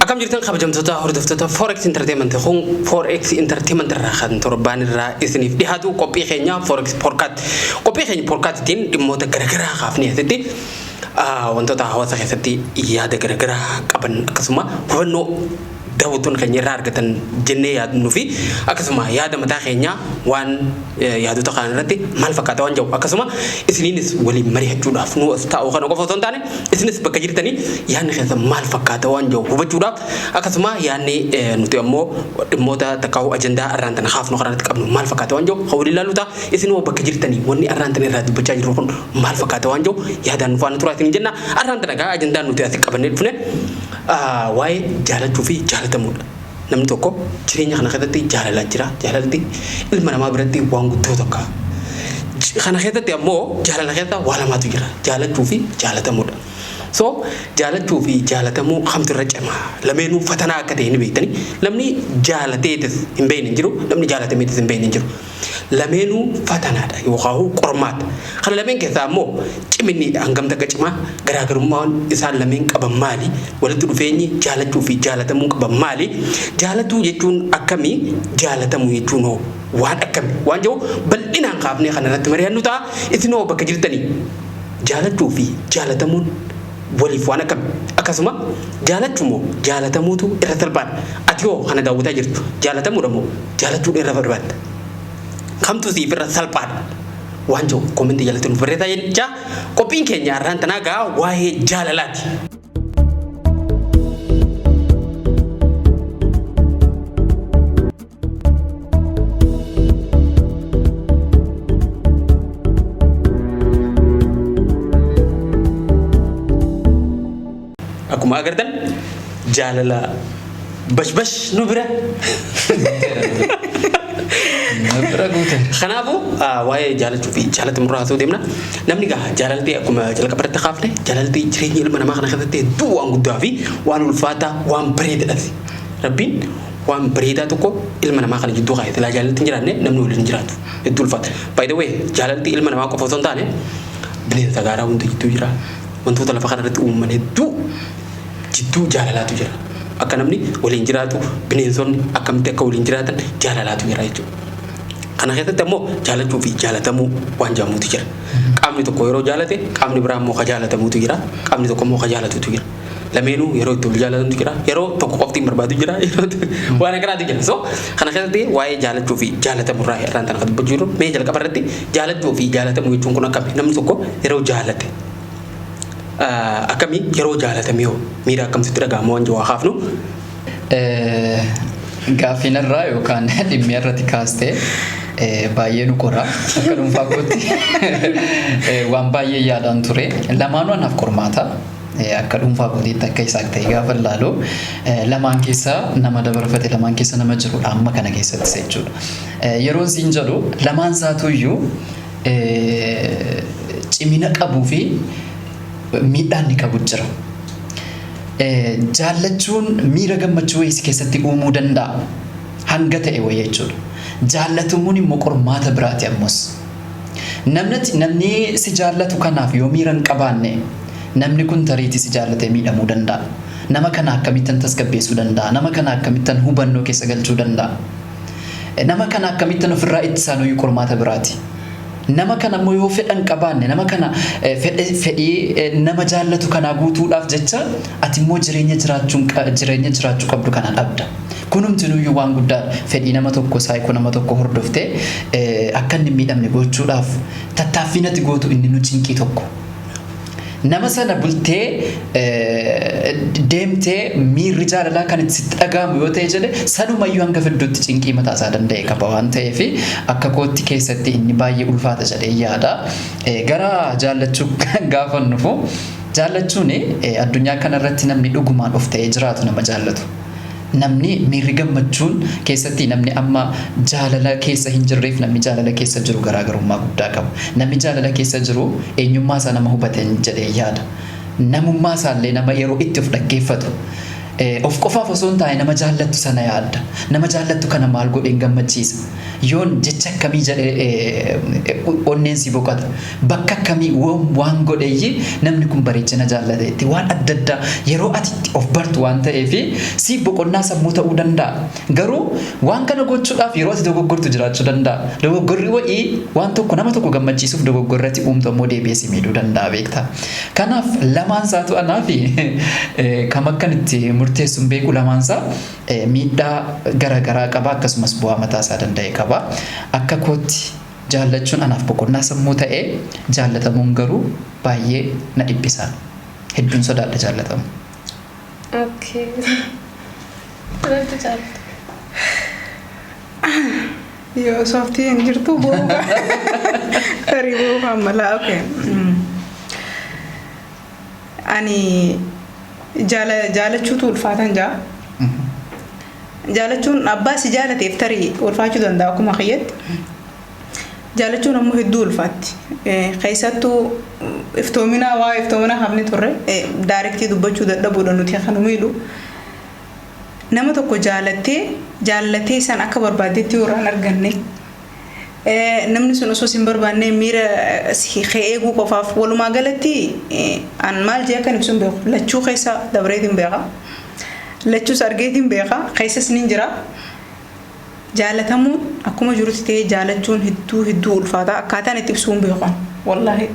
أكمل جرتن خبر جمتها هردفتها فوركس انترتينمنت خون فوركس انترتينمنت راخن تربان الرا إثنين دي هادو كوبي خينيا فوركس بوركات كوبي خين بوركات تين دموت كركرا خافني هتدي وانتو تاهوا سخيستي ياد كركرا كابن كسمة فنو داوتون خيني رارجتن جنية نوفي أكسمة ياد متى خينيا وان يادو تقان رتي مال فكات وان جو أكسمة إثنينس ولي مريح جودا فنو استاو خانو كفوتون تاني إثنينس بكجرتني يعني خيسا مال فكات وان جو هو جودا أكسمة يعني نتيمو موتا تكاو أجندا أرانتنا خاف نقرأت كابنو مال فكات وان جو خولي لالوتا إثنو بكجرتني وني أرانتنا راد بجاي روحون مال فكات وان جو يادا نفان ترواتين جنة أرانتنا كا أجندا نتياسي كابني فنه واي جالت توفي جالت مود نمن توكو جرينيا خنا خدتي جالت جرا جالتي المنا ما برتي وانغو توكا خنا خدتي مو جالت خدتا ولا ما تجرا جالت توفي جالت مود so jaalachuu fi jaalatamu khamtu rajama lamenu fatana akka ta'e ni beektani lamni jaalateetis hin beeyne jiru lamni jaalatameetis hin beeyne jiru lamenu fatanaadha yookaan qormaata kana lameen keessaa immoo ciminni hangam takka cimaa garaagarummaan isaan lameen qaban maali walitti dhufeenyi jaalachuu fi jaalatamuu qaban maali jaalatuu jechuun akkamii jaalatamu jechuun waan akkamii waan jiru bal'inaan kaafnee kana irratti mari'annu ta'a isinoo bakka jirtanii jaalachuu fi jaalatamuun وليف وانا كم أكاسما جالتشمو جالتموتو إرتلبان أتيو خنا داودا جرت جالتمو رمو جالتشو إرتلبان كم تسي في الرتلبان وانجو كومنتي جالتون فريتا ينجا كوبين كينيا رانتناغا واهي جالالات ما أقدر جاللا بش نبرة نبرة قوتة خنابو واي جالت في جالت مرة سو ديمنا نمني قا جالتي أكم جالك برد خافني جالتي جريني لما ما خنا خدتي دو عن قدافي وان الفاتا وان بريد أذي ربين وان بريدا تكو إلما ما خنا جدو غاية لا جالت نجرانه نمنو لنجراتو الدول فات by the way جالتي إلما ما كفوزون تاني بني تجارة وندي تجرا وانتو تلا فخنا رت من دو جدو جالالاتو جرا أكنمني ولين جراتو بنيزون أكم تكو ولين جراتن جالالاتو جرا يجو أنا خيرت تمو جالتو في جالتمو وانجامو تجرا كامني تو كويرو جالته كامني برام مو خجالتمو تجرا كامني تو كمو خجالتو تجرا لمنو يرو تول جالتو تجرا يرو تو كوفتي مربادو جرا يرو وانا كرا تجرا سو أنا خيرت دي واي جالتو في جالتمو راي رانتان خد بجورو مي جال كبرتي جالتو في جالتمو يجون كنا كم نمسكو يرو جالته akami yeroo jaalatamiyo miira akkamtu dhagahamu waan jiru haafnu gaaffiin irraa yookaan dhimmi irratti kaastee baay'ee nu qora akka dhuunfaa kootti waan baay'ee yaadaan ture lamaanuu anaaf qormaata akka dhuunfaa kootiitti akka isaak ta'e gaafa ilaalu lamaan keessa nama dabarfate lamaan keessa nama jirudha amma kana keessatti jechuudha yeroon siin jedhu lamaan isaatuuyyuu cimina qabuu fi miidhaan ni qabu jira. Jaallachuun miira gammachuu wayii keessatti uumuu danda'a. Hanga ta'e wayii jechuudha. Jaallatamuun immoo qormaata biraati ammas. Namni si jaallatu kanaaf yoo miira hin qabaanne namni kun tariitii si jaallatee miidhamuu danda'a. Nama kana akkamittan tasgabbeessuu danda'a. Nama kana akkamittan hubannoo keessa galchuu danda'a. Nama kana akkamittan ofirraa ittisaan hoyyuu qormaata biraati. nama kana immoo yoo fedhan qabaanne nama kana fedhii nama jaallatu kana guutuudhaaf jecha ati immoo jireenya jiraachuu qabdu kana dhabda. Kunumtinuyyuu waan guddaa fedhii nama tokko saayikoo nama tokko hordoftee akka inni miidhamne gochuudhaaf tattaaffii natti gootu inni nu cinqii tokko. Nama sana bultee deemtee miirri jaalalaa kan itti dhagahamu yoo ta'e jedhe sanumayyuu hanga fidduutti cinqii mataa isaa danda'e qaba waan ta'eef akka kootti keessatti inni baay'ee ulfaata jedhee yaada. Gara jaallachuu gaafa nufu jaallachuun addunyaa kanarratti namni dhugumaan of ta'ee jiraatu nama jaallatu. Namni miirri gammachuun keessatti namni amma jaalala keessa hin jirreef namni jaalala keessa jiru garaagarummaa guddaa qabu. Namni jaalala keessa jiru eenyummaa isaa nama hubatee jedhee yaada. Namummaa isaallee nama yeroo itti of dhaggeeffatu of qofaaf osoo hin taane nama jaallattu sana yaadda. Nama jaallattu kana maal godheen gammachiisa. Yoon jecha akkamii jedhee onneen si boqota. Bakka akkamii waan godheeyyi namni kun bareechina jaallateetti waan adda addaa yeroo ati of bartu waan ta'eef siif boqonnaa sammuu ta'uu danda'a. Garuu waan kana gochuudhaaf yeroo ati dogoggortu jiraachuu danda'a. Dogoggorri wa'ii waan tokko nama tokko gammachiisuuf dogoggorratti uumtu ammoo deebi'ee si miidhuu danda'a beektaa. Kanaaf lamaan isaatu anaafi kam akkanitti murteessuun beeku lamaansaa miidhaa garaagaraa qaba akkasumas bu'aa mataa isaa danda'e qaba. Akka kootti jaallachuun anaaf boqonnaa sammuu ta'ee jaallatamuun garuu baay'ee na dhibbisa. Hedduun sodaadha jaallatamu. Okay. Berarti jaallata. Yo softii hin jirtu booba. Tarii booba ammalaa okay. Ani jaalachuutu ulfaatan jaa. Jaalachuun abbaa si jaalateef tarii ulfaachuu danda'a akkuma kiyyaatti. Jaalachuun ammoo hedduu ulfaatti. Keessattuu iftoomina hafni turre daarektii dubbachuu dadhabuudha nuti kan miidhu. Nama tokko jaalatee san akka barbaadetti warraan arganne. Namni sun osoo sin barbaanne miira eeguu qofaaf walumaa galatti an maal jee kan ibsuun beeku lachuu keessa dabreetiin beeka. Lachuus argeetiin beeka keessas ni jira. Jaalatamuun akkuma jirutti ta'ee jaalachuun hedduu ulfaata akkaataan itti ibsuun beeku wallahi.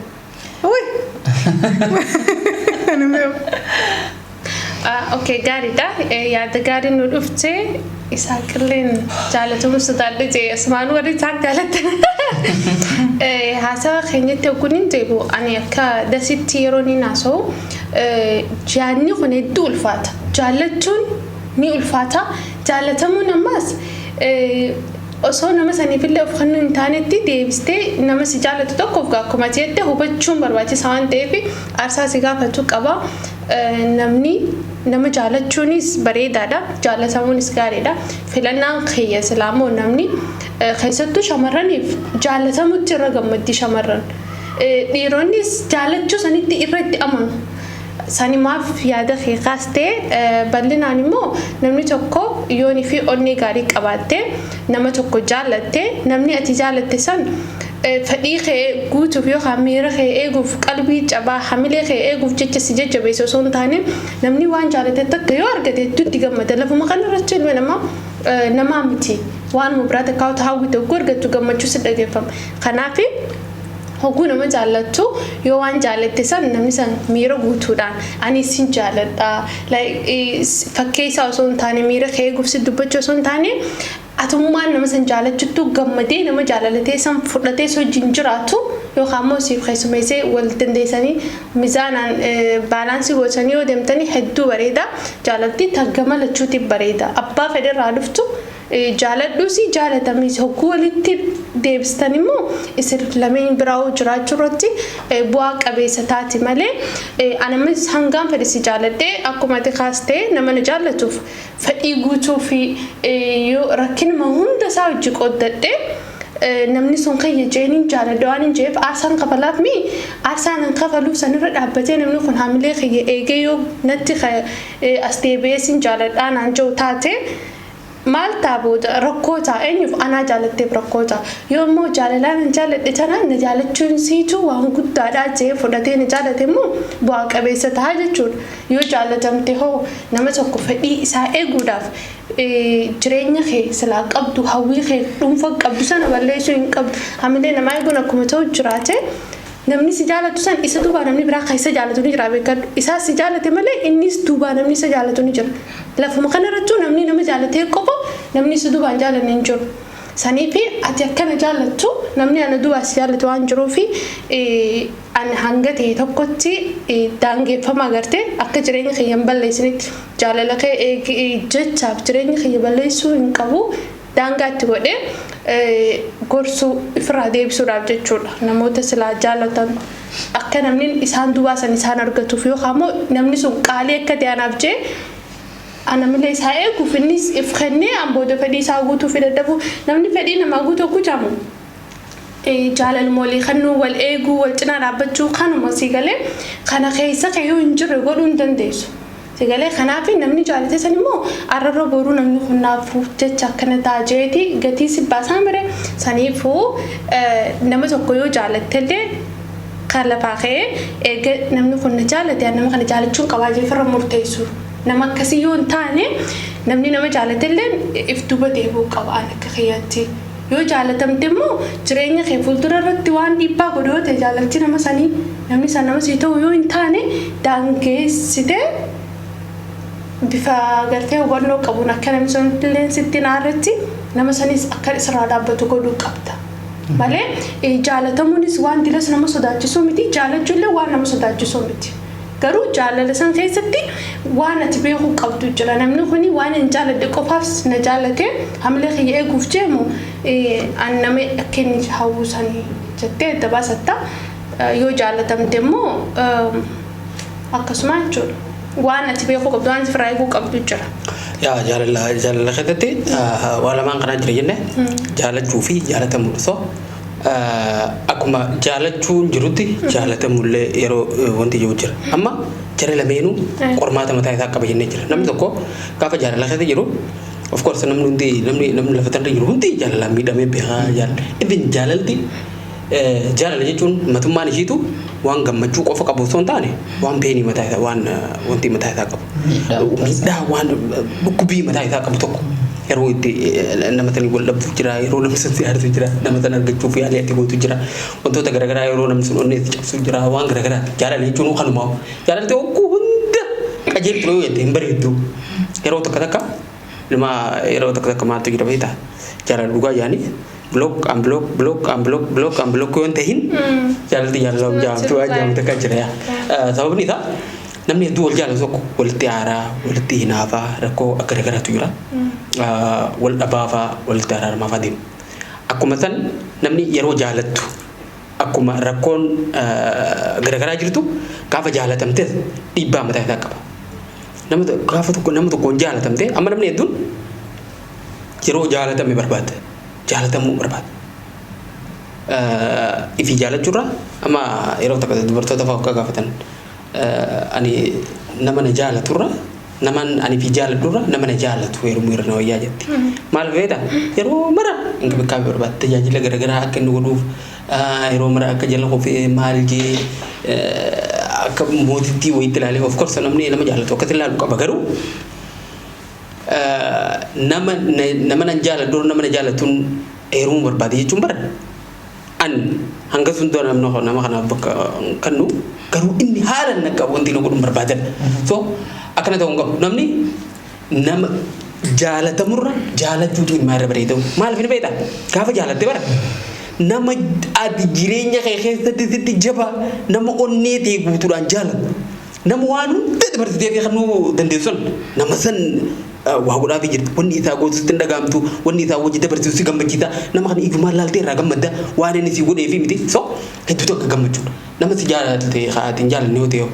Okay, gaariidha. Yaada gaariin nu dhuftee isaa qilleen jaalatamu sodaadha jee asmaan warri isaan jaalatan. Haasawa keenyatti hogguniin deebu ani akka dasitti yeroo ni naasa'u jaanni kun hedduu ulfaata. Jaalachuun ni ulfaata. Jaalatamuun ammas osoo nama saniifillee of kennuu hin taanetti deebistee nama si jaalatu tokkoof akkuma jette hubachuun barbaachisaa waan ta'eef aarsaa si gaafachuu qaba. Namni nama jaalachuunis bareedaadha. Jaalatamuunis gaariidha. Filannaan kiyya islaamoo namni keessattuu shamarraniif jaalatamutti irra gammaddi shamarran. Dhiironnis jaalachuu sanitti irra itti amanu. Sanimaaf yaada keekaas ta'e bal'inaan immoo namni tokko yoonii fi onnee gaarii qabaattee nama tokko jaalatte namni ati jaalatte san fedhii kee guutuuf yookaan miira kee eeguuf qalbii cabaa hamilee kee eeguuf jecha si jajjabeessu osoo hin taane namni waan jaalate takka yoo argate itti gammada lafuma kanarratti ilma namaa miti waan mubiraata kaawwata hawwite oguu argattu gammachuu si dhageeffama. Kanaaf hogguu nama jaallattu yoo waan jaalatte san namni san miira guutuudhaan ani sin jaalladha fakkeessaa osoo hin taane miira kee eeguuf si dubbachuu osoo hin taane atummaan nama san jaalachuttu gammadee nama jaalatee san fudhatee wajjin jiraatu yookaan immoo siif keessummeessee wal dandeessanii mizaanaan baalaansii gootanii yoo deemtanii hedduu bareeda. Jaalatti taggama lachuutiif bareeda. Abbaa fedherraa dhuftu jaaladhuusi jaalatamis hogguu walitti deebistan immoo isin lameen biraa jiraachuu irratti bu'aa qabeessa taati malee anamis hangaan fedhisi jaaladhee akkuma ati kaastee nama na jaallatuuf fedhii guutuu fi yoo rakkinuma hunda isaa hojii qooddadhee namni sun kayya jeeniin jaaladha waan hin jeef aarsaan kafalaaf mi aarsaan an kafaluuf sanirra dhaabbatee namni kun hamilee kayya eegee yoo natti as deebi'ee sin jaaladhaa naan jiru taate maal taaboota rakkoota eenyuuf anaa jaalatteef rakkoota yoo immoo jaalalaan hin jaaladhe tanaan na jaalachuun siitu waan guddaadhaa jee fudhatee na jaalate immoo bu'aa qabeessa ta'a jechuudha. Yoo jaalatamte hoo nama tokko fedhii isaa eeguudhaaf jireenya kee silaa qabdu hawwii kee dhuunfa qabdu sana balleessuu hin qabdu hamilee namaa eeguun akkuma ta'u jiraate namni si jaalatu san isa duubaa namni biraa kan isa jaalatu ni jira beekadhu. Isaa si jaalate malee innis duubaa namni isa jaalatu ni jira. Lafuma kanarrattuu namni nama jaalatee qofa namni isa duubaa hin jaalanne hin jiru. Saniifi ati akkana jaalattu namni ana duubaa si jaalatu waan jiruufi ani hanga ta'e tokkotti daangeffama agartee akka jireenya kiyya hin balleessinitti jaalala kee jechaaf jireenya kiyya balleessuu hin qabu. Daangaatti godhee gorsuu ifirraa deebisuudhaaf jechuudha. Namoota silaa jaalatan akka namni isaan duubaa san isaan argatuuf yookaan immoo namni sun qaalii akka ta'anaaf jee anamilee isaa eeguuf innis if kennee booda fedhii isaa guutuuf dadhabu namni fedhii namaa guutuu guutamu. Jaalalmoolii kannuu wal eeguu wal cinaa dhaabbachuu kanuma sii galee kana keessa kayyuu hin jirre godhuu hin dandeessu. Sigalee kanaaf namni jaalate san immoo arrarra boruu namni kunnaafuu jecha akkana taajeeti gatii si baasaa mire saniifuu nama tokko yoo jaalattellee kan lafaa ka'ee eega namni kun na jaalate nama kana jaalachuun qabaa jeefarra murteessu. Nama akkasii yoo hin taane namni nama jaalatellee if duba deebuu qaba akka kiyyaatti. Yoo jaalatamte immoo jireenya kee fuuldura irratti waan dhiibbaa godhu yoo ta'e jaalalchi nama sanii namni san nama sii ta'u yoo hin taane daangeessitee bifa gartee hubannoo qabuun akka namni sun illee sitti naarratti nama sanis akka isirraa dhaabbatu godhuu qabda. Malee jaalatamuunis waan dilas nama sodaachisuu miti jaalachuullee waan nama sodaachisuu miti. Garuu jaalala san keessatti waan ati beekuu qabdu jira namni kuni waan hin jaaladhe qofaaf na jaalate hamilee kiyya eeguuf jeemu an nama akka inni hawwisanii jettee adda baasatta yoo jaalatamte immoo akkasuma jechuudha waan ati beekuu qabdu waan sirraa eeguu qabdu jira. Yaa jaalala keessatti waan lamaan kanaa jira jenne jaalachuu fi jaalatamuu so akkuma jaalachuun jirutti jaalatamullee yeroo wanti jiru jira amma jara lameenuu qormaata mataa isaa qaba jennee jira namni tokko gaafa jaalala keessa jiru of course namni lafa tanra jiru hundi jaalala miidhamee beekaa even jaalalti jaalala jechuun matummaan ishiitu waan gammachuu qofa qabu osoo hin taane waan peenii mataa isaa waan wanti mataa isaa qabu miidhaa waan dhukkubii mataa isaa qabu tokko yeroo itti nama tani wal dhabdu jira yeroo namni sun siyaartu jira nama tan argachuuf yaalii ati gootu jira wantoota garaagaraa yeroo namni sun onnee itti cabsu jira waan garaagaraa jaalala jechuun kanuma jaalalti okkuu hunda qajeeltu yoo jette hin bareeddu yeroo takka nama yeroo takka maaltu jira beektaa jaalala dhugaa jaanii block and block yoo ta'in jaalalti jaalala jaamtu akka jira sababni isaa namni hedduu wal jaalatu tokko walitti aaraa walitti hinaafaa rakkoo akka garaagaraatu jira wal dhabaafaa walitti araaramaafaa deemu akkuma san namni yeroo jaalattu akkuma rakkoon garaagaraa jirtu gaafa jaalatamte dhiibbaa mataa isaa qaba gaafa tokko nama tokkoon jaalatamte amma namni hedduun yeroo jaalatame barbaada jaalatamuu barbaada ifi jaalachuurra amma yeroo takka dubartoota fa'aa akka gaafatan ani nama na jaalaturra naman ani fi jaaladurra nama na jaalatu yeroo mirna wayyaa jetti maal feeta yeroo mara ingi bakka barbaad tajaajila garaagaraa akka inni godhuuf yeroo mara akka jala qofee maal jee akka mootitti wayitti ilaalee of course namni nama jaalatu akkatti ilaalu qaba garuu nama na jaaladurra nama na jaalatuun yeroo barbaade jechuun bara an hanga sun doon nama kana bakka kannu garuu inni haalan akka wanti nu godhun barbaadan so akkana ta'uu qabu namni nama jaalatamurra jaalachuutu ilmaa irra bareedamu maaliif ni beektaa gaafa jaalatte bara nama ati jireenya kee keessatti sitti jaba nama onnee ta'e guutuudhaan jaalatu nama waan hunda dabarsitee fi kannuu dandeessu nama san waa godhaa fi jirti wanni isaa gootu sitti hin dhagaamtu wanni isaa hojii dabarsiisu si gammachiisa nama kana ifumaan laaltee irraa gammadda waan inni si godhee fi miti so hedduutu akka gammachuudha nama si jaalate ati hin jaalanne yoo ta'e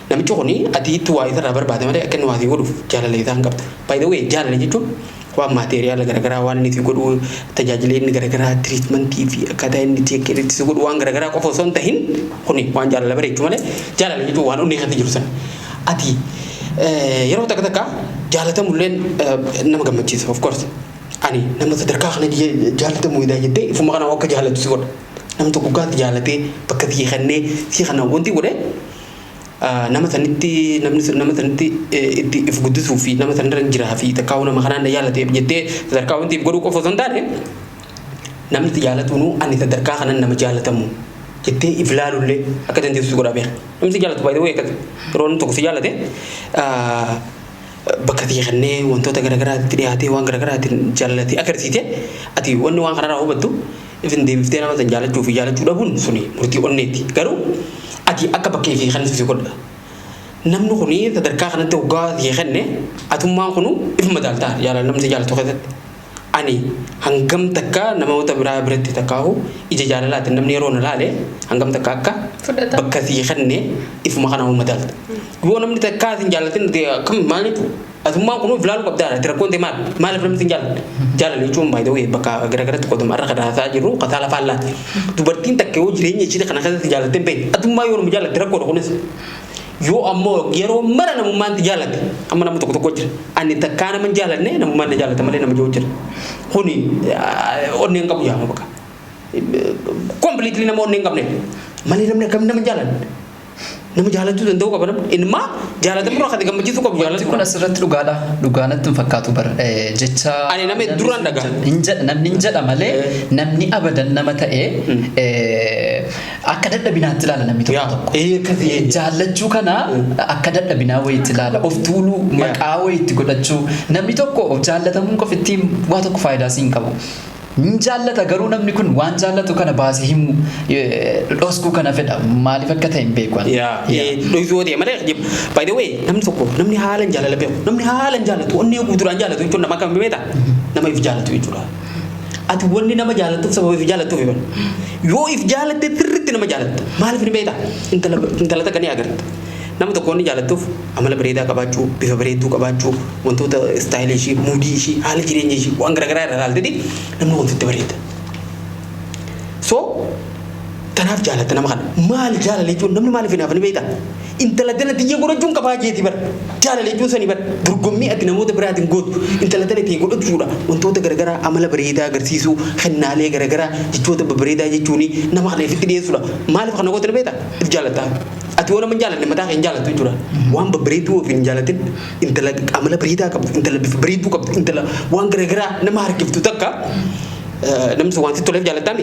namichi kuni ati itti waa isarraa barbaade malee akka inni waa si godhuuf jaalala isaa hin qabda by the way jaalala jechuun waan maateriyaala garaagaraa waan inni si godhu tajaajila inni garaagaraa tiriitmentii fi akkaataa inni itti si godhu waan garaagaraa qofa osoo hin tahin kuni waan jaalala bareechuu malee jaalala jechuun waan onnee keessatti jiru sana ati yeroo takka jaalatamulleen nama gammachiisa of course ani nama sadarkaa kana jaalatamu idaa jettee ifuma kana akka jaalatu si godha nama tokko gaati jaalatee bakka si kana wanti godhe nama sanitti itti if guddisuu fi nama sanirra jiraa fi takkaa'uu nama kanaan jaalatee jettee sadarkaa wanti if godhuu qofa osoo hin taane namni si jaalatuunu ani sadarkaa kanan nama jaalatamu jettee if laalullee akka dandeessu si godhaa beeka namni si jaalatu baay'ee akkati yeroo namni tokko si jaalate bakka xiyyeeffannee wantoota garaagaraa itti dhiyaatee waan garaagaraatiin jaallatee agarsiise ati wanni waan kanarraa hubattu ifin deebiftee nama san jaalachuu fi jaalachuu dhabuun suni murtii onneeti garuu ati akka bakkee fi kan si godha namni kuni sadarkaa kanatti hoggaa xiyyeeffanne atummaan kunu ifuma jaaltaa jaalala namni si jaalatu keessatti ani hangam takka namoota biraa biratti takkaahu ija jaalalaatiin namni yeroo na laale hangam takka akka bakka xiyyeeffanne ifuma kana uuma jaalta yoo namni takkaa sin jaalatin kam maaliif atummaan kunu filaalu qabdaa ati rakkoon ta'e maaliif namni sin jaalala jechuun by the way bakka garaagaratti qotuma irra kadhaataa jiru qataa lafaa laatti dubartiin takka yoo jireenya ishee kana keessatti jaalatin beekti atummaa yoo nama jaalatte rakkoodha kunis yoo ammoo yeroo mara namummaan jaalate amma nama tokko jira ani takkaa nama jaalanne namummaan jaalate malee nama joo jira kuni onneen qabu yaama bakka completely nama onneen qabne malee nama jaalanne nama jaalatu danda'u qaba nama inma jaalata mura khati gammachiisu qabu jaalatu kun asirratti dhugaanatti hin fakkaatu bar jecha ani nama duraan daga namni jedha malee namni abadan nama ta'e akka dadhabinaatti ilaala namni tokko jaallachuu kana akka dadhabinaa wayiitti ilaala of tuuluu maqaa wayiitti godhachuu namni tokko of jaallatamuun qofitti waa tokko faayidaa siin qabu jaallata garuu namni kun waan jaallatu kana baasee himu dhoskuu kana fedha maaliif akka ta'e hin beekan dhoksuu ta'e malee by the way namni tokko namni haalan jaalala beeku namni haalan jaallatu onnee guuturaan jaallatu jechuun nama kam beeta nama if jaallatu jechuudha ati wanni nama jaallatuuf sababa if jaallatuuf himan yoo if jaalatte sirriitti nama jaallatu maaliif ni beeta intala takka ni agarta nama tokko ni jaallatuuf amala bareedaa qabaachuu bifa bareedduu qabaachuu wantoota istaayilii ishii muudii ishii haala jireenya ishii waan garaagaraa irraa ilaalteeti namni wantoota bareeda so tanaaf jaallata nama kana maal jaalala jechuun namni maaliif hinaaf ni beekta intala tana xiyya godhachuun qabaa jeeti bar jaalala jechuun sanii bar dorgommii ati namoota biraatiin gootu intala tana ta'e godhachuudha wantoota garaagaraa amala bareedaa agarsiisuu kennaalee garaagaraa jechoota bareedaa jechuun nama kana ifitti dhiyeessuudha maaliif kana gootu ni beekta if jaallata ati waan nama jaalanne mataa kan jaalatu jechuudha waan bareedduu of hin jaalatin intala amala bareedaa qabdu intala bifa bareedduu qabdu intala waan garaagaraa nama harkiftu takka namni waan toleef jaalatame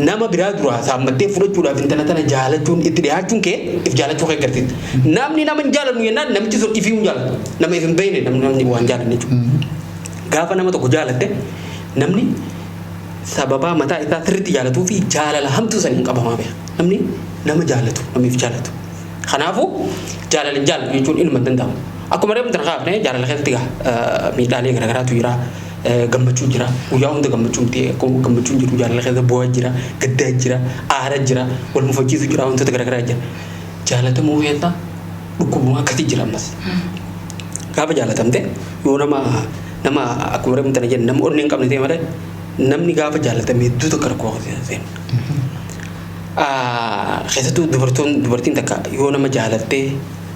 nama biraa dura saammattee fudhachuudhaaf intala tana jaalachuun itti dhiyaachuun kee if jaalachuu kee agarsiisa namni nama hin jaalannu yennaan namichi sun ifii hin jaalatu nama if hin beekne namni waan jaalanne jechuudha gaafa nama tokko jaalatte namni sababaa mataa isaa sirriitti jaalatuu fi jaalala hamtuu saniin qabamaa beeka namni nama jaalatu namiif jaalatu kanaafuu jaalala hin jaalatu jechuun ilma danda'amu akkuma reefu tan kaafne jaalala keessatti miidhaalee garaagaraatu jira gammachuu jira guyyaa hunda gammachuun jiru jaalala keessa bu'aa jira gaddaa jira aara jira wal mufachiisu jira wantoota garaagaraa jira jaalatamuu keessaa dhukkubuma akkasii jira ammas gaafa jaalatamte yoo nama akkuma reefu tan jenna nama onneen qabne ta'e malee namni gaafa jaalatame hedduu tokko rakkoo seenu keessattuu dubartiin takka yoo nama jaalattee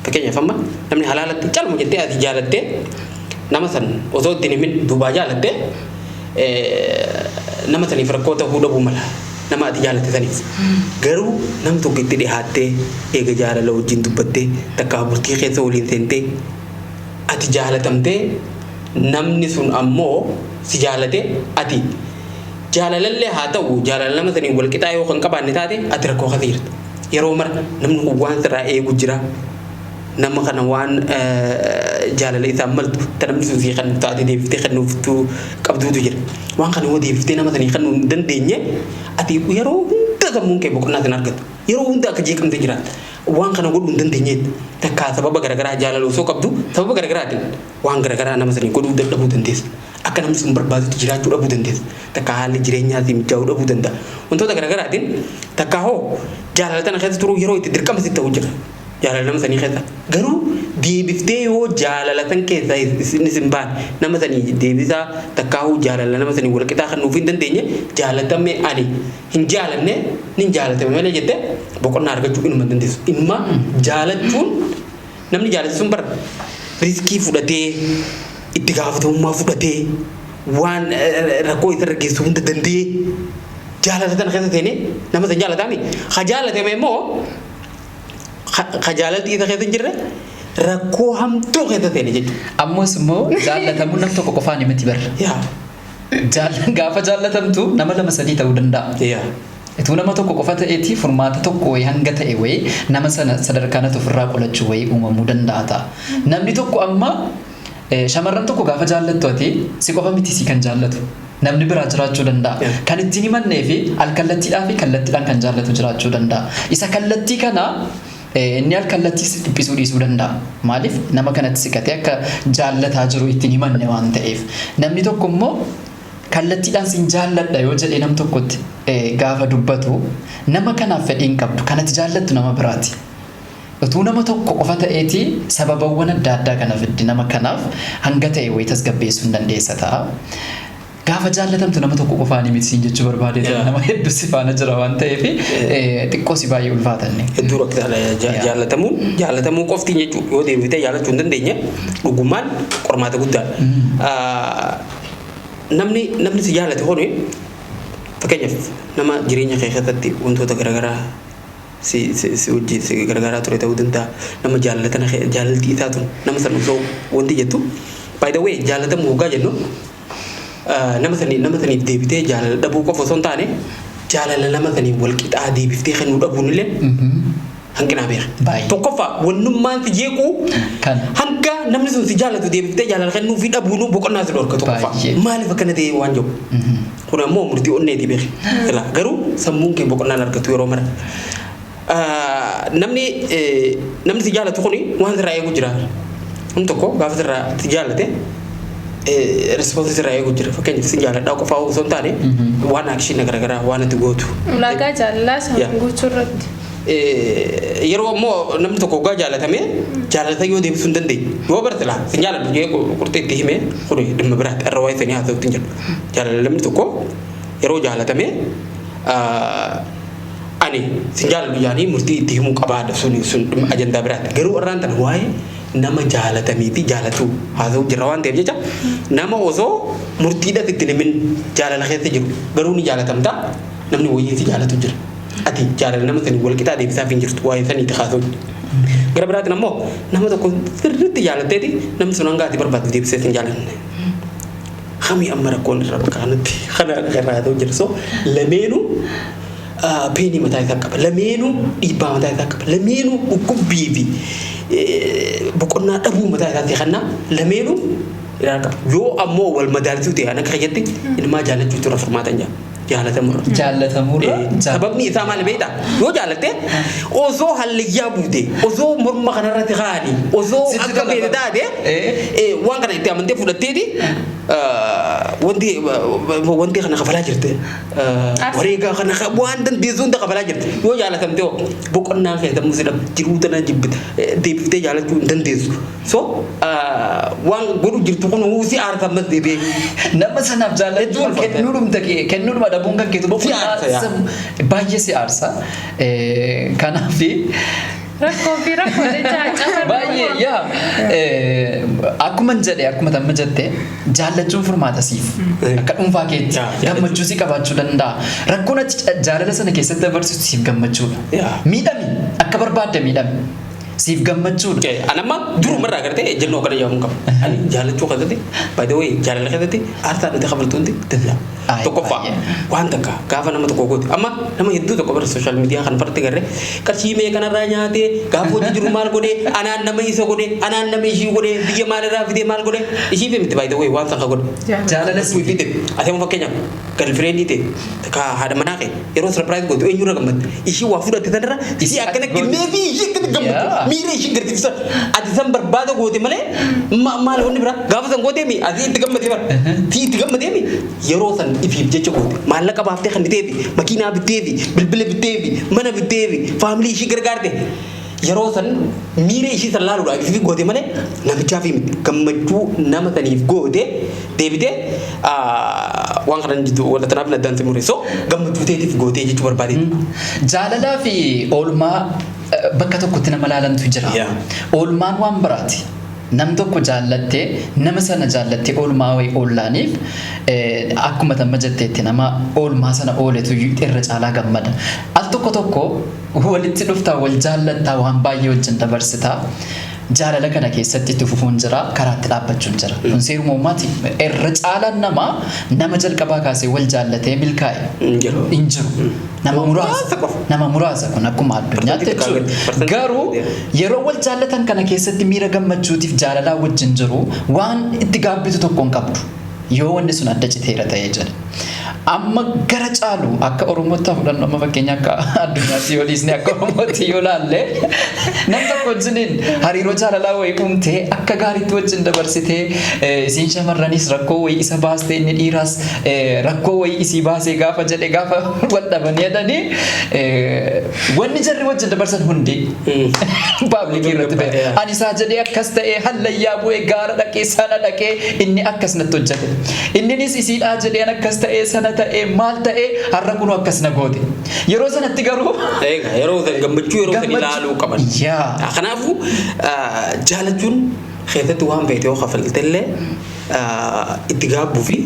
fakkeenyaaf amma namni halaalatti calma jettee ati jaalattee nama san osoo ittiin himin duubaa jaalattee nama saniif rakkoo ta'uu dhabuu mala nama ati jaalatte saniif garuu nam tokko itti dhihaattee eega jaalala wajjin dubbattee takka bultii keessa waliin seentee ati jaalatamtee namni sun ammoo si jaalate ati jaalalallee haa ta'u jaalala nama saniin wal qixaa yoo kan qabaanne taate ati rakkoo keessa jirta yeroo mara namni kun waan sirraa eegu jira nama kana waan jaalala isaan maltu ta namni sun sii kan taate deebiftee kan nuuftuu qabduutu jira waan kana yoo deebiftee nama sanii kan nu hin dandeenye ati yeroo hunda sammuun kee boqonnaa sin argatu yeroo hunda akka jeeqamte jiraata waan kana godhuu hin dandeenyeet takkaa sababa garaagaraa jaalala osoo qabdu sababa garaagaraatiin waan garaagaraa nama sanii godhuu dadhabuu dandeessa akka namni sun barbaadutti jiraachuu dhabuu dandeessa takka haalli jireenyaatiin mijaa'uu dhabuu danda'a wantoota garaagaraatiin takka hoo jaalala tana keessa turuu yeroo itti dirqama sitti ta'uu jira jaalala nama sanii keessa garuu deebiftee yoo jaalala san keessa isin baan nama sanii deebisaa takka hoo jaalala nama sanii wal qixaa kan nuuf hin dandeenye jaalatame ani hin jaalanne nin jaalatame malee jette boqonnaa argachuu inuma dandeessu inuma jaalachuun namni jaalate sun bara riskii fudhatee itti gaafatamummaa fudhatee waan rakkoo isa geessu hunda dandee jaalala tana keessa seenee nama san jaalataami ha jaalatame immoo ha jaalalti isa keessa hin jirre rakkoo hamtuu keessa seene jechuudha. Ammas immoo jaalatamuu nam tokko qofaan himati barra. Gaafa jaalatamtu nama lama sadii ta'uu danda'a. Ituu nama tokko qofa ta'eeti furmaata tokko wayii hanga ta'e wayii nama sana sadarkaanatu ofirraa qolachuu wayii uumamuu danda'a ta'a. Namni tokko amma shamarran tokko gaafa jaallattu ati si qofa miti si kan jaallatu namni biraa jiraachuu danda'a kan ittiin himannee fi alkallattiidhaa fi kallattiidhaan kan jaallatu jiraachuu danda'a isa kallattii kana inni alkallattii si dhiphisuu dhiisuu danda'a maaliif nama kanatti siqatee akka jaallataa jiru ittiin himanne waan ta'eef namni tokko immoo kallattiidhaan sin jaalladha yoo jedhee nam tokkotti gaafa dubbatu nama kanaaf fedhiin qabdu kanatti jaallattu nama biraati. Utuu nama tokko qofa ta'eeti sababawwan adda addaa kana fiddi nama kanaaf hanga ta'e wayii tasgabbeessuu hin dandeessa ta'a. Gaafa jaallatamtu nama tokko qofaan miti siin jechuu barbaade nama hedduu si faana jira waan ta'eef xiqqoo si baay'ee ulfaatanne. Hedduu rakkisaadha jaalatamuu qofti jechuudha yoo deebitee jaalachuu hin dandeenye dhugumaan qormaata guddaadha. Namni si jaalate hone fakkeenyaaf nama jireenya kee keessatti wantoota garaagaraa si wajjin si garaagaraa ture ta'uu danda'a nama jaalaltii isaatu nama sana osoo wanti jettu by the way jaalatamu hoggaa jennu nama saniif deebitee jaalala dhabuu qofa osoo hin taane jaalala nama saniif wal qixaa deebiftee kennuu dhabuun illee hanqinaa beeka. Tokkoffaa wannummaan si jeequu hanga namni sun si jaalatu deebiftee jaalala kennuu fi dhabuun boqonnaa si dhorka tokkoffaa. Maaliif akkana ta'e waan jiru? Kun ammoo murtii onneeti beeka. Garuu sammuun kee boqonnaan argatu yeroo mara. Namni si jaalatu kuni waan sirraa eegu jira. Namni tokko gaafa sirraa si jaalate responsi sirraa eegu jira. Fakkeenyaaf si jaaladhaa qofaa osoo hin taane waan akshiina garaagaraa waan ati gootu. Ulaagaa jaalalaa sana guutuu irratti. Yeroo ammoo namni tokko hoggaa jaalatame jaalata yoo deebisuu hin dandeenye yoo barte laa si jaalatu jee qurxee itti hime kuni dhimma biraatti irra waa'ee sanii haasa'utti hin jiru. Jaalala namni tokko yeroo jaalatame ani si jaalatu yaanii murtii itti himuu qabaadha sun ajandaa biraatti. Garuu irraan tana waa'ee nama jaalatamii fi jaalatu haasa'u jira waan ta'eef jecha nama osoo murtiidhaaf itti himin jaalala keessa jiru garuu ni jaalatamta namni wayii si jaalatu jira. Ati jaalala nama sanii wal qixaa deebisaaf hin jirtu waa'ee sanii itti haasa'u. Gara biraatiin ammoo nama tokko sirriitti jaalatteeti namni sun hanga ati barbaadu deebisee hin jaalanne. Hamii amma rakkoon irra bakkaanatti kana irraa ta'u jira. So lameenuu peenii mataa isaa qaba. Lameenuu dhiibbaa mataa isaa qaba. Lameenuu dhukkubbii fi boqonnaa dhabuu mataa isaatti kannaa lameenuu ilaalaa qaba. Yoo ammoo wal madaalsuu ta'e ana kayyatti ilmaa jaalachuutu irra furmaatan jira. Jaalatamurra. Sababni isaa maal beektaa? Yoo jaalatte osoo hallayyaa buute osoo morma kanarratti kaa'anii osoo akka beekte taate waan kana itti amantee fudhatteeti wanti kana kafalaa jirte wareegaa kana waan dandeessu hunda kafalaa jirte yoo jaalatamte boqonnaa keessa musida jiruu tana jibbite deebiftee jaalachuu hin dandeessu. So waan godhu jirtu kun si aarsa ammas deebi'ee. Nama sanaaf jaalachuun kennuudhuma dhabuun kan keetu boqonnaa baay'ee si aarsa. Kanaafi rakkoo fi rakkoo jechaa baay'ee yaa akkuma jedhe akkuma tamma jette jaallachuun furmaata siif akka dhuunfaa keetti gammachuu si qabaachuu danda'a. Rakkoon jaalala sana keessatti dabarsitu siif gammachuudha. Miidhami akka barbaadde miidhami. Siif gammachuudha. Anamma durumarraa gartee ejjennoo kana yaa'uu qabu. Ani jaalachuu keessatti by the way jaalala keessatti aarsaa dhinte qabaltuunti danda'a. Tokkoffaa waan takka gaafa nama tokko goote amma nama hedduu tokko bara sooshaal miidiyaa kan farti garree qarshii mee kanarraa nyaatee gaafa hojii jiru maal godhee anaan nama isa godhee anaan nama ishii godhee biyya maalirraa fidee maal godhee ishii fi miti by the way waan sanqa godhe. Jaalala si fide ati amma fakkeenyaaf galfireenii ta'e takka haadha manaa kee yeroo sarpiraayiz goote eenyurra gammadde ishii waa fudhatte sanarra ishii akkana kennee fi ishii akkana gammadu miira ishii gargaarsa ati san barbaada goote malee maal honni bira gaafa san gootee mi ati itti gammadee bara itti gammadee mi yeroo san ifiif jecha goote maallaqa baaftee kan biteefi makiinaa biteefi bilbila biteefi mana biteefi faamilii ishii gargaarte yeroo san miira ishii san laaluudhaaf ifiif goote malee namichaaf miti gammachuu nama saniif goote deebitee waan kanan jitu wala tanaaf na dansi mure so gammachuu teetiif goote jechuu barbaade. Jaalalaa fi oolmaa bakka tokkotti nama laalantu jira. Oolmaan waan biraati. Nam tokko jaallattee nama sana jaallattee oolmaa wayii oollaaniif akkuma tamma jetteetti nama oolmaa sana ooletu irra caalaa gammada. Al tokko walitti dhuftaa wal jaallattaa waan baay'ee wajjin dabarsitaa. Jaalala kana keessatti itti fufuun jira karaatti dhaabbachuun jira. Kun seeruma uumaati. Irra caalaan nama jalqabaa kaasee wal jaallatee milkaa'e hin jiru. Nama muraasa kun akkuma addunyaatti jechuudha. Garuu yeroo wal jaallatan kana keessatti miira gammachuutiif jaalalaa wajjin jiru waan itti gaabbitu tokko hin qabdu. Yoo wanni sun adda citeera ta'ee jedha. amma gara caalu akka Oromootti fudhannu amma fakkeenya akka addunyaatti yoo dhiisne akka Oromootti yoo laalle nam tokko wajjiniin hariiroo jaalalaa wayii uumtee akka gaariitti wajjin dabarsitee isiin shamarranis rakkoo wayii isa baastee inni dhiiraas rakkoo wayii isii baasee gaafa jedhe gaafa wal dhaban jedhanii wanni jarri wajjin dabarsan hundi paabliikii irratti ba'e. Ani isaa jedhee akkas ta'ee hallayyaa bu'ee gaara dhaqee sana dhaqee inni akkas natti hojjete. Inninis isiidhaa jedheen akkas ta'ee sana ta'ee maal ta'ee har'a kun akkas na goote. Yeroo sanatti garuu yeroo san gammachuu yeroo san ilaaluu qaban. Kanaafuu jaalachuun keessatti waan feete yoo kafaltellee itti gaabbuu fi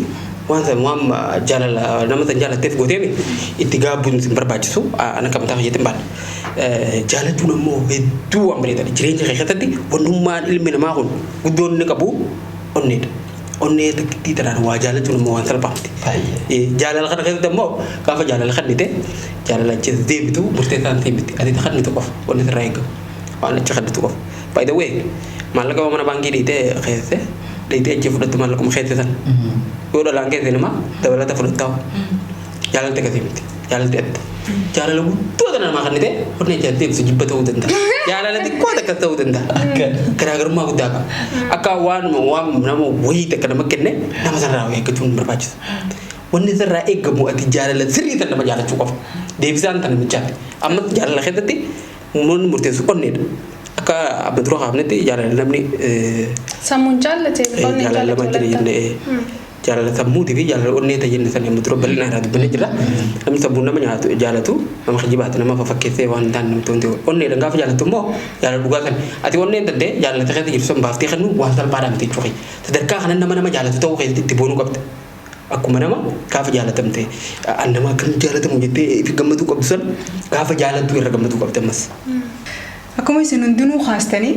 waan san waan jaalala nama san jaalatteef gooteemi itti gaabbuun sin barbaachisu ana kan mataa fayyadamu baadha. Jaalachuun ammoo hedduu waan bareedaadha. Jireenya keessatti wannummaan ilmi namaa kun guddoon inni qabu onneedha. Onnee takkiitti taraan waa jaalachuun immoo waan salphaati. Jaalala kana keessatti immoo gaafa jaalala kannite jaalala achi deebitu murteessaan ta'e miti. Ati takkannitu qofa wanni sirraa eegamu waan achi kannitu qofa. By the way maallaqa mana baankii dhiitee keessee dhiitee achi fudhattu maallaquma keessee sana. Yoo dhalaan keessee namaa dabalata fudhattaa'u jaalalti akkasii miti. Jaalalti adda. Jaalala guddoota namaa kannite onnee achi deebisu jibba ta'uu danda'a. Jaalala xiqqoo takka ta'uu danda'a. Garaagarummaa guddaa qaba. Akka waan nama wayii takka nama kenne nama sanarraa eeggachuun barbaachisu. Wanni sanarraa eeggamu ati jaalala sirrii sana nama jaalachuu qofa. Deebisaan tan michaati. Amma jaalala keessatti mun murteessu onneedha. Akka abba dura qaamnetti jaalala namni sammuun jaallatee onnee jaalala lama jira jaalala sammuutii fi jaalala onnee tajaajilni sana amma dura bal'inaa irraa dubbannee jira. Namni sammuun nama nyaatu jaalatu nama kijibaatu nama fafakkeessee waan hin taane namatti wanti onneedhaan gaafa jaalatu immoo jaalala dhugaa sana. Ati onneen dandee jaalala keessatti jirtu san baaftee kennu waan salphaadhaan miti jechuudha. Sadarkaa kanan nama jaalatu ta'uu keessatti itti boonuu qabda. Akkuma nama gaafa jaalatamte nama akkam jaalatamu jettee fi gammaduu qabdu san gaafa jaalattu irra gammaduu qabda ammas. Akkuma isin hundinuu haastanii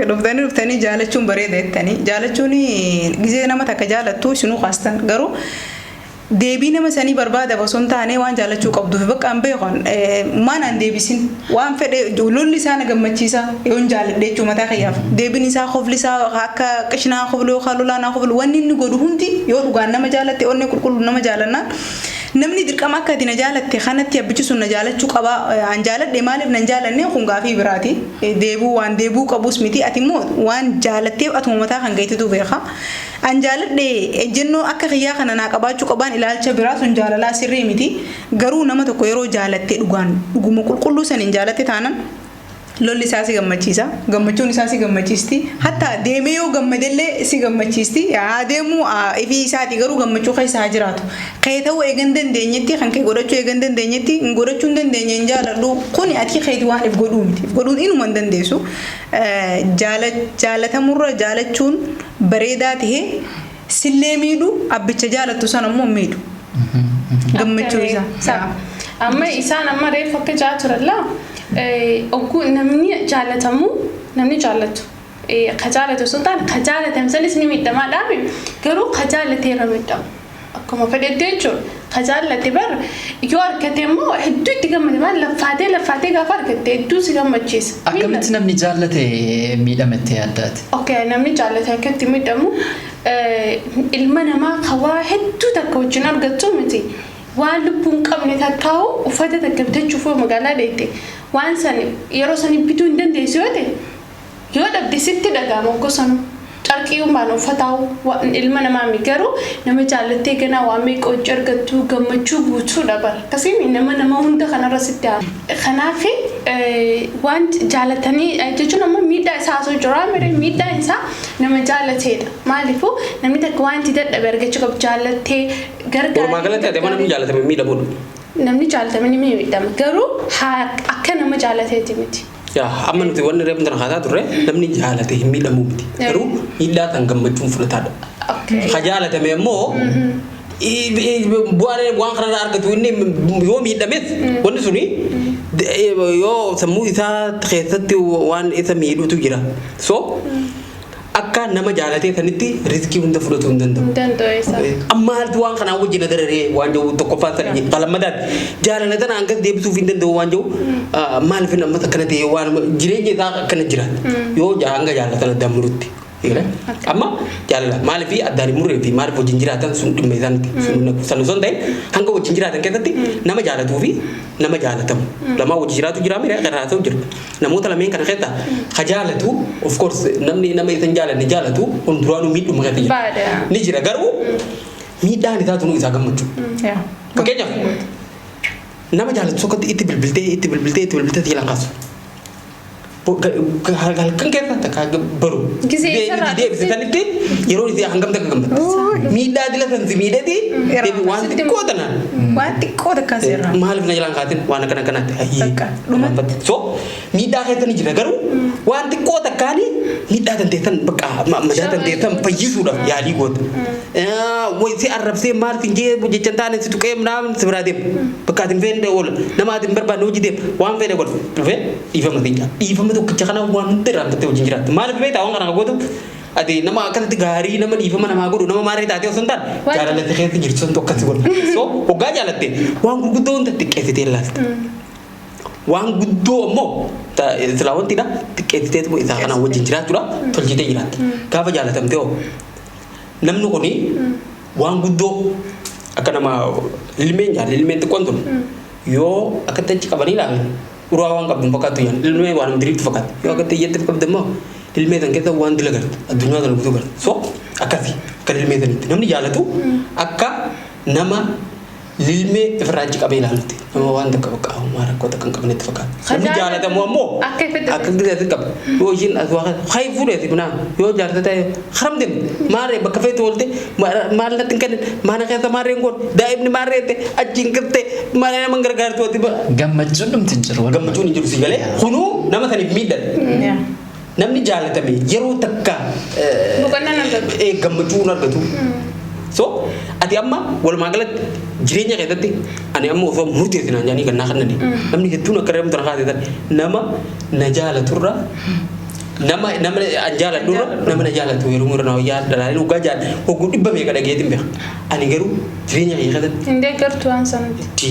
dhuftanii jaalachuun bareeda jettanii jaalachuun gizee nama takka jaalattu isinuu haastan garuu deebii nama sanii barbaada osoo hin taane waan jaalachuu qabduuf bakka an beekon maanaan deebisin waan fedhe lolli isaa na gammachiisa yoon jaaladhe jechuu mataa kiyyaaf deebiin isaa qofli isaa akka qishnaa qoflu yookaan lolaanaa qoflu wanni inni godhu hundi yoo dhugaan nama jaalatte onnee qulqulluu nama jaalannaan namni dirqama akka ati na jaalatte kanatti abbichisu na jaalachuu qaba an jaaladhe maaliif nan jaalanne kun gaafii biraati deebuu waan deebuu qabus miti ati immoo waan jaalatteef atuma mataa kan gaytitu beeka an jaaladhe ejjennoo akka kiyyaa kana naa qabaachuu qabaan ilaalcha biraa sun jaalalaa sirrii miti garuu nama tokko yeroo jaalatte dhugaan dhuguma qulqulluu saniin jaalatte taanan lolli isaa si gammachiisa gammachuun isaa si gammachiisti hatta deemee yoo gammadellee si gammachiisti yaa deemu ifi isaati garuu gammachuu keessa haa jiraatu kee ta'uu eegan dandeenyetti kan kee godhachuu eegan dandeenyetti godhachuu hin dandeenye hin jaaladhu kuni ati keeti waan if godhuu miti godhuun inuma hin dandeessu jaalatamurra jaalachuun bareedaa ta'e sillee miidhu abbicha jaalattu sana immoo miidhu gammachuu isaa amma isaan amma reef akka jaa turallaa oguu namni jaalatamu namni jaalatu ka jaalatu sun taane ka jaalatame sanis ni miidhamaadhaami garuu ka jaalateera miidhamu akkuma fedhettee jechuudha ka jaalate bar yoo argate immoo hedduu itti gammade maal laffaatee gaafa argatte hedduu si gammachiisa. Akkamitti namni jaalate miidhametti yaaddaati? Okay namni jaalate akkatti miidhamu ilma namaa kawaa hedduu takka wajjin argattu miti. Waan lubbuun qabne takkaa'u uffata takka bitachuuf magaalaa deette waan san yeroo san bituu hin dandeessu yoo dhabde sitti dhagahama gosan carqii umbaan uffataa'u ilma namaa garuu nama jaalattee ganaa waan meeqa hojii argattu gammachuu guutuu dhabar akkasiin nama hunda kanarra sitti haama. Kanaaf waan jaalatanii jechuun amma miidhaa isaa osoo jiraa mere miidhaa isaa nama jaalateedha. Maaliifuu namni takka wanti dadhabe argachuu qabu jaalattee gargaara. Walumaa galatti ati nama jaalatame miidhamuudha. Namni jaalatame ni miidhama garuu akka nama jaalateeti miti. Yaa amma nuti wanni reefu tan haasaa turre namni jaalate hin miidhamuu miti. Garuu miidhaa kan gammachuun fudhataadha. Ka jaalatame immoo bu'aan waan kanarraa argatu inni yoo miidhames wanni suni yoo sammuu isaa keessatti waan isa miidhutu jira. So akka nama jaalatee sanitti riskii hunda fudhatu hin danda'u. Ammaaltu waan kanaa wajjin adararee waan jiru tokkoffaa sadii qalamadaati. Jaalalatan hangas deebisuuf hin danda'u waan jiru maaliif ammas akkana ta'e waan jireenya isaa akkana jira. Yoo hanga jaalatan addaan murutti Iya. Amma jaalala maaliif addaan murree fi maaliif wajjin jiraatan sun dhimma isaaniiti. Sun osoo hin ta'in hanga wajjin jiraatan keessatti nama jaalatuu fi nama jaalatamu. Lama wajjin jiraatu jira miidhaa irraa ta'u jira. Namoota lameen kana keessa ka jaalatu of course namni nama isan jaalanne jaalatu hunduraanuu miidhuma keessa jira. Ni jira garuu miidhaan isaa tunu isaa gammachuu. Fakkeenyaaf nama jaalatu sokkatti itti bilbiltee tiilaan kaasu. Halkan keessa takka baru. Deebisitanitti yeroo itti hangam takka gammatu. Miidhaa dilatan si miidhati waan xiqqoo tanaan. Waan xiqqoo takka seerraa. Maaliif na jalaan kaatin waan akkana akkanaatti. So miidhaa keessa ni jira garuu waan xiqqoo takkaani miidhaa tanteessan bakka madaa tanteessan fayyisuudhaaf yaalii goota. Si arrabsee maal si jee jechan taane si tuqee naam si biraa deemu. Bakka ati hin feene oola nama ati hin barbaanne hojii deemu waan feene godhu dhufee dhiifama xiqqaa. Dhiifama tokkicha kana waan hundi raamtattee wajjin jiraatu. Maaliif beektaa waan kana gootu ati nama akkasitti gaarii nama dhiifama namaa godhu nama maaree taatee osoo hin taane jaalalatte keessa jirtu sun tokko akkasi godhu. So hoggaa jaalatte waan gurguddoo hunda xiqqeessitee ilaalta. Waan guddoo ammoo silaa wantidha xiqqeessitee isaa kanaan wajjin jiraachuudha tolchitee jiraatta. Gaafa jaalatamtee hoo namni kuni waan guddoo akka nama ilmeen jaalla ilmeen xiqqoon tun yoo akkatti achi qabanii ilaalan uraa waan qabdu fakkaatu yan ilmee waan diriirtu fakkaatu yoo akkatti iyyatti qabdu immoo ilmee tan keessa waan dila garta addunyaa kana guutuu garta so akkasi akka ilmee tanitti namni jaalatu akka nama ilmee ifirraa achi qabee ilaalutti nama waan takka bakka uumaa rakkoo takka hin qabnetti fakkaatu namni jaalatamu ammoo akka giddaatti qaba yoo ishiin as waa hayi fuudheeti bunaa yoo jaalata ta'e haramdem maaree bakka feetu oolte maal natti hin kennin maana keessa maareen goon daa'imni maareette achi hin kirte maaree nama hin gargaartu ati gammachuun dhumti hin jiru. Gammachuun hin jiru si galee kunuu nama saniif miidhan. Namni jaalatame yeroo takka gammachuun argatu. So ati amma walumaa galatti jireenya keessatti ani amma osoo murteessinaan jaanii kan naa kannani namni hedduun akka reemtu na kaasee nama na jaalaturra nama jaaladurra nama na jaalatu yeroo murna wayyaa dalaalee dhugaa jaal hogguu dhibba meeqa dhageetiin beeka ani garuu jireenya keessatti Indee gartuu waan sanatti.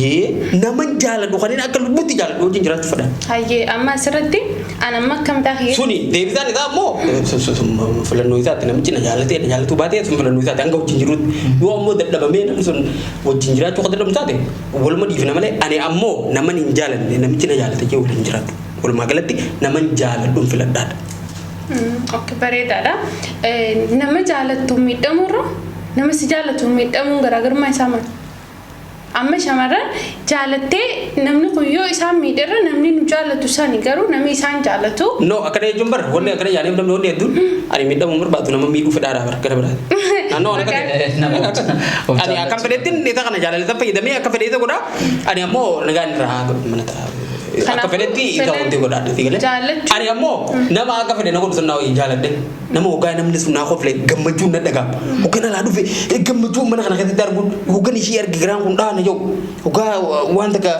nama jaaladu kanneen akka lubbuutti jaaladu wajjin jiraachuu fedhan. Hayyee amma asirratti ani amma akkam taa'ee. Suni deebisaan isaa ammoo filannoo isaatti namichi na jaalatu baatee sun filannoo isaatti hanga wajjin jiruutti yoo ammoo dadhabamee namni sun wajjin jiraachuu akka dadhabu taate waluma dhiifna malee ani ammoo nama hin jaalanne namichi na jaalata jee waliin jiraatu walumaa galatti nama jaaladhuun filadhaadha. Okay bareedaadha. Nama jaalatu miidhamurra nama si jaalatu miidhamuun garaagarummaa isaa maali? Amma shamarran jaalattee namni kun yoo isaan miidharra namni nu jaalatu sani garuu namni isaan jaalatu. No akkana jechuun bara wanni akkana yaaleef namni wanni hedduun ani miidhamuu barbaadu nama miidhuu fedhaadha bara gara biraati. Naannoo waan akkana ani akkam fedhettiin isa kana jaalallee fayyadamee akka fedhe isa godhaa ani ammoo nagaan irraa mana ta'a. Akka fedhetti isa wanti godhaadha si galee. Ani ammoo nama akka fedhe na godhu sun naa wayii jaaladhe nama hoggaa namni sun naa qoflee gammachuun na dhagaama. Hoggaan alaa dhufe gammachuun mana kana keessatti arguun hoggaan ishii argi giraan kun dhaana jiru hoggaa waan takka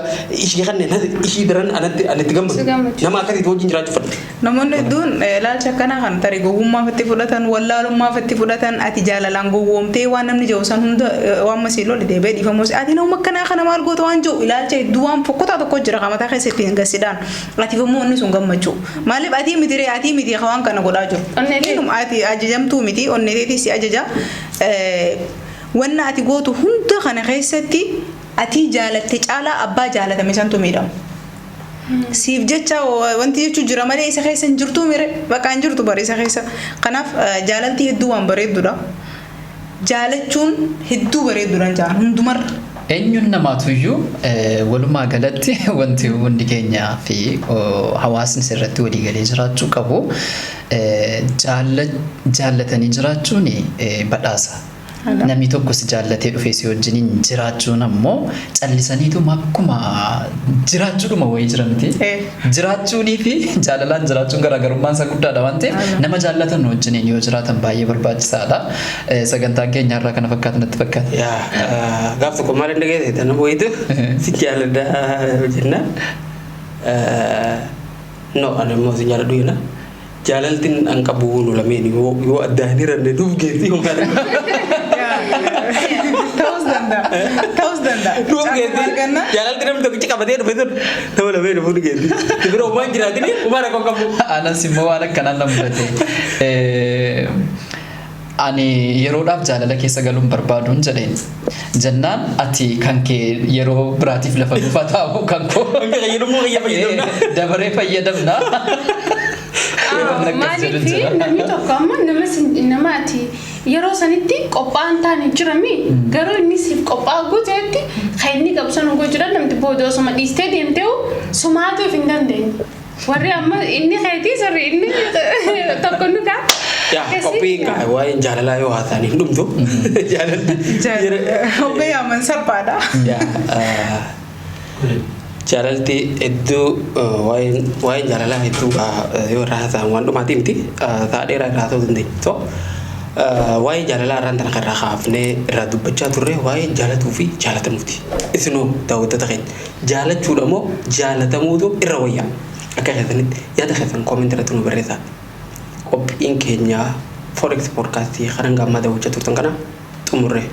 ishii kanneen ishii daran anatti gammadu nama akkasitti wajjin jiraachuu fedha. Namoonni hedduun ilaalcha akkanaa kan tarii gowwummaaf itti fudhatan wallaalummaaf itti fudhatan ati jaalalaan gowwoomtee waan namni jiru san hunda waan masii lolli deebee dhiifamus ati nama akkanaa kana maal goota waan jiru ilaalcha hedduu waan fokkotaa tokko jira qamataa keessatti hin gassidhaan ati immoo inni sun gammachuu maaliif ati miti waan kana godhaa jiru ati ajajamtuu miti onneteetii si ajaja wanna ati gootu hunda kana keessatti ati jaalatte caalaa abbaa jaalatame santu miidhamu. Siif jecha wanti jechuun jira malee isa keessa hin jirtu mire bakka hin jirtu bara isa keessa kanaaf jaalalti hedduu waan bareedduudha jaalachuun hedduu bareedduudha jaan hundumarra. Eenyuun namaatuyyuu walumaa galatti wanti hundi keenyaa fi hawaasni sirratti walii galee jiraachuu qabu jaallatanii jiraachuun badhaasa. Namni tokko si jaallatee dhufee si wajjiniin jiraachuun ammoo callisaniitu akkuma jiraachuudhuma wayii jira miti. Jiraachuunii fi jaalalaan jiraachuun garaagarummaan isaa guddaadha waan ta'eef nama jaallatan wajjiniin yoo jiraatan baay'ee barbaachisaadha. Sagantaan keenya irraa kana fakkaatu natti fakkaata. Gaaf tokko maal hin dhageesse nama wayiitu si jaalladha jenna. No ani immoo si jaalladhu jenna. Jaalaltiin an qabu nu lameen yoo addaan hiranne nuuf geessi yoo maal. Ta'us Ta'us danda'a. Dhuuf Caaluma geessi arganna. jaalalti namni tokkichi qabatee dhufe sun nama lamee dhufuun geessi. Biroo waan jiraatini uumaa rakkoo qabu. Anas immoo waan akkanaan na mudate. Ani yeroodhaaf jaalala keessa galuun barbaaduun jedheen. Jennaan ati kan kee yeroo biraatiif lafa dhufa taa'u kan koo. Hanga fayyadamuu kiyya fayyadamna. Dabaree fayyadamna. Maaliif namni tokko amma nama ati yeroo sanitti qophaa'an taane jirami garuu inni siif qophaa'u guuteetti kan inni qabsan oguu jira namti booda osuma dhiistee deemtee sumaatuuf hin dandeenye. Warri amma inni keetii sirri inni tokko nuka. Yaa qophiin waa'een jaalalaa yoo haasa'an hin dhumtu. Hobbee yaaman salphaadha. Jaalalti hedduu waa'een jaalalaa hedduu yoo irraa haasa'an waan dhumaatii miti ta'a dheeraa irraa ta'uu dandeenya. So waa'ee jaalalaa irraan tana irraa kaafnee irraa dubbachaa turre waa'ee jaalatuu fi jaalatamuuti. Isinoo daawwattoota keenya jaalachuudha moo jaalatamuutu irra wayyaa? Akka keessanitti yaada keessan koomentii irratti nu barreessaa. Qophiin keenya Forex Podcast kanan gammadaa hojjetu tan kana xumurre.